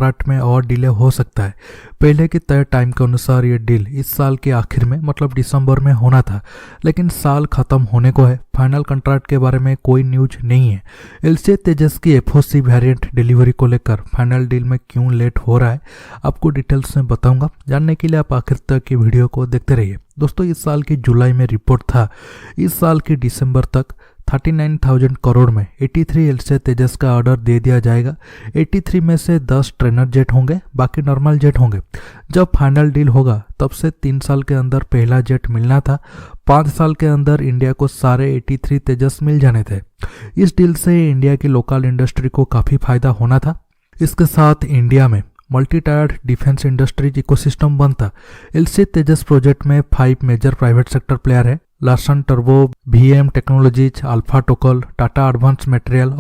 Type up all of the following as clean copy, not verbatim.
Contract में और delay हो सकता है। पहले के तय टाइम के अनुसार ये डील इस साल के आखिर में मतलब दिसंबर में होना था, लेकिन साल खत्म होने को है। फाइनल कॉन्ट्रैक्ट के बारे में कोई न्यूज नहीं है। एलसीए तेजस की एफओसी वेरिएंट डिलीवरी को लेकर फाइनल डील में क्यों लेट हो रहा है आपको डिटेल्स में बताऊंगा। जानने के लिए आप आखिर तक की वीडियो को देखते रहिए। दोस्तों, इस साल की जुलाई में रिपोर्ट था इस साल की दिसंबर तक 39,000 करोड़ में 83 एलसीए तेजस का ऑर्डर दे दिया जाएगा। 83 में से 10 ट्रेनर जेट होंगे, बाकी नॉर्मल जेट होंगे। जब फाइनल डील होगा तब से 3 साल के अंदर पहला जेट मिलना था। 5 साल के अंदर इंडिया को सारे 83 तेजस मिल जाने थे। इस डील से इंडिया की लोकल इंडस्ट्री को काफ़ी फायदा होना था। इसके साथ इंडिया में multi tiered defence industries ecosystem बनता। एलसीए तेजस प्रोजेक्ट में 5 मेजर प्राइवेट सेक्टर प्लेयर है। लार्सन टर्बो, VEM technologies, Alpha Tocol, Tata advance material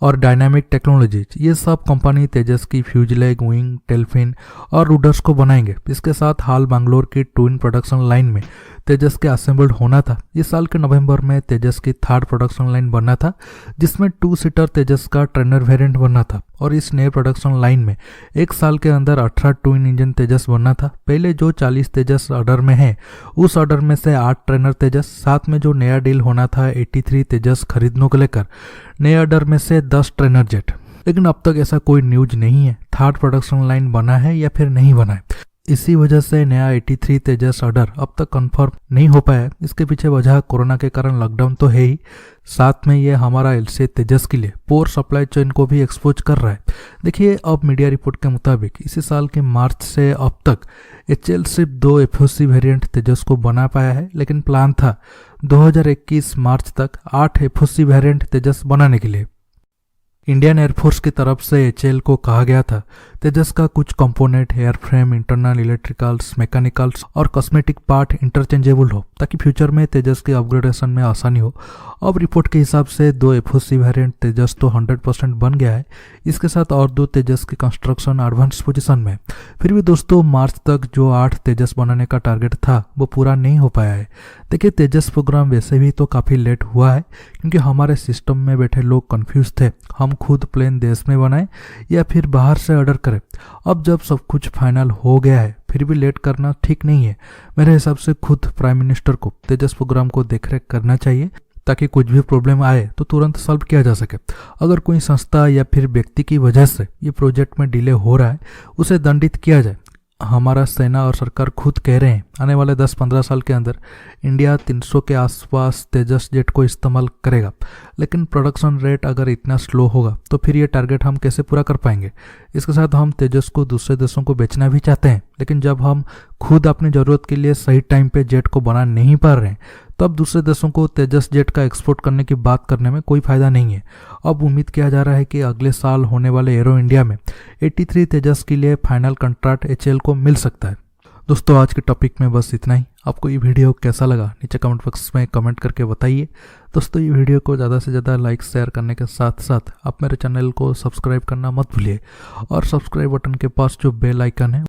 और डायनामिक टेक्नोलॉजीज, ये सब कंपनी तेजस की फ्यूजलेग, विंग, टेलफिन और रूडर्स को बनाएंगे। इसके साथ हाल बैंगलोर की ट्विन प्रोडक्शन लाइन में तेजस के असेंबल्ड होना था। इस साल के नवंबर में तेजस की 3rd प्रोडक्शन लाइन बनना था, जिसमें 2 सीटर तेजस का ट्रेनर वेरिएंट बनना था। और इस नए प्रोडक्शन लाइन में 1 साल के अंदर 18 ट्विन इंजन तेजस बनना था। पहले जो 40 तेजस ऑर्डर में है, उस ऑर्डर में से 8 ट्रेनर तेजस, साथ में जो नया डील होना था 83 तेजस खरीदने को लेकर, नए ऑर्डर में से 10 ट्रेनर जेट। लेकिन अब तक ऐसा कोई न्यूज नहीं है 3rd प्रोडक्शन लाइन बना है या फिर नहीं बना है। इसी वजह से नया 83 तेजस ऑर्डर अब तक कंफर्म नहीं हो पाया है। इसके पीछे वजह कोरोना के कारण लॉकडाउन तो है ही, साथ में ये हमारा एलसीए तेजस के लिए पोर सप्लाई चेन को भी एक्सपोज कर रहा है। देखिए, अब मीडिया रिपोर्ट के मुताबिक इसी साल के मार्च से अब तक एचएल सिर्फ 2 एफओसी वेरिएंट तेजस को बना पाया है, लेकिन प्लान था 2021 मार्च तक 8 एफओसी वेरिएंट तेजस बनाने के लिए। इंडियन एयरफोर्स की तरफ से एचएल को कहा गया था तेजस का कुछ component, airframe, internal electricals, mechanicals और कॉस्मेटिक पार्ट इंटरचेंजेबल हो, ताकि फ्यूचर में तेजस के अपग्रेडेशन में आसानी हो। अब रिपोर्ट के हिसाब से 2 एफओसी वेरिएंट तेजस तो 100% बन गया है। इसके साथ और 2 तेजस की कंस्ट्रक्शन एडवांस पोजीशन में। फिर भी दोस्तों, मार्च तक जो 8 तेजस बनाने का टारगेट था वो पूरा नहीं हो पाया है। देखिए, तेजस प्रोग्राम वैसे भी तो काफ़ी लेट हुआ है, क्योंकि हमारे सिस्टम में बैठे लोग कंफ्यूज थे हम खुद प्लेन देश में बनाएं या फिर बाहर से ऑर्डर करें। अब जब सब कुछ फाइनल हो गया है, फिर भी लेट करना ठीक नहीं है। मेरे हिसाब से खुद प्राइम मिनिस्टर को तेजस प्रोग्राम को देखरेख करना चाहिए, ताकि कुछ भी प्रॉब्लम आए तो तुरंत सॉल्व किया जा सके। अगर कोई संस्था या फिर व्यक्ति की वजह से ये प्रोजेक्ट में डिले हो रहा है, उसे दंडित किया जाए। हमारा सेना और सरकार खुद कह रहे हैं आने वाले 10-15 साल के अंदर इंडिया 300 के आसपास तेजस जेट को इस्तेमाल करेगा। लेकिन प्रोडक्शन रेट अगर इतना स्लो होगा तो फिर ये टारगेट हम कैसे पूरा कर पाएंगे। इसके साथ हम तेजस को दूसरे देशों को बेचना भी चाहते हैं, लेकिन जब हम खुद अपनी ज़रूरत के लिए सही टाइम पे जेट को बना नहीं पा रहे हैं, तब दूसरे देशों को तेजस जेट का एक्सपोर्ट करने की बात करने में कोई फायदा नहीं है। अब उम्मीद किया जा रहा है कि अगले साल होने वाले एरो इंडिया में 83 तेजस के लिए फाइनल कॉन्ट्रैक्ट एचएल को मिल सकता है। दोस्तों, आज के टॉपिक में बस इतना ही। आपको ये वीडियो कैसा लगा नीचे कमेंट बॉक्स में कमेंट करके बताइए। दोस्तों, ये वीडियो को ज़्यादा से ज़्यादा लाइक शेयर करने के साथ साथ आप मेरे चैनल को सब्सक्राइब करना मत भूलिए, और सब्सक्राइब बटन के पास जो बेल आइकन है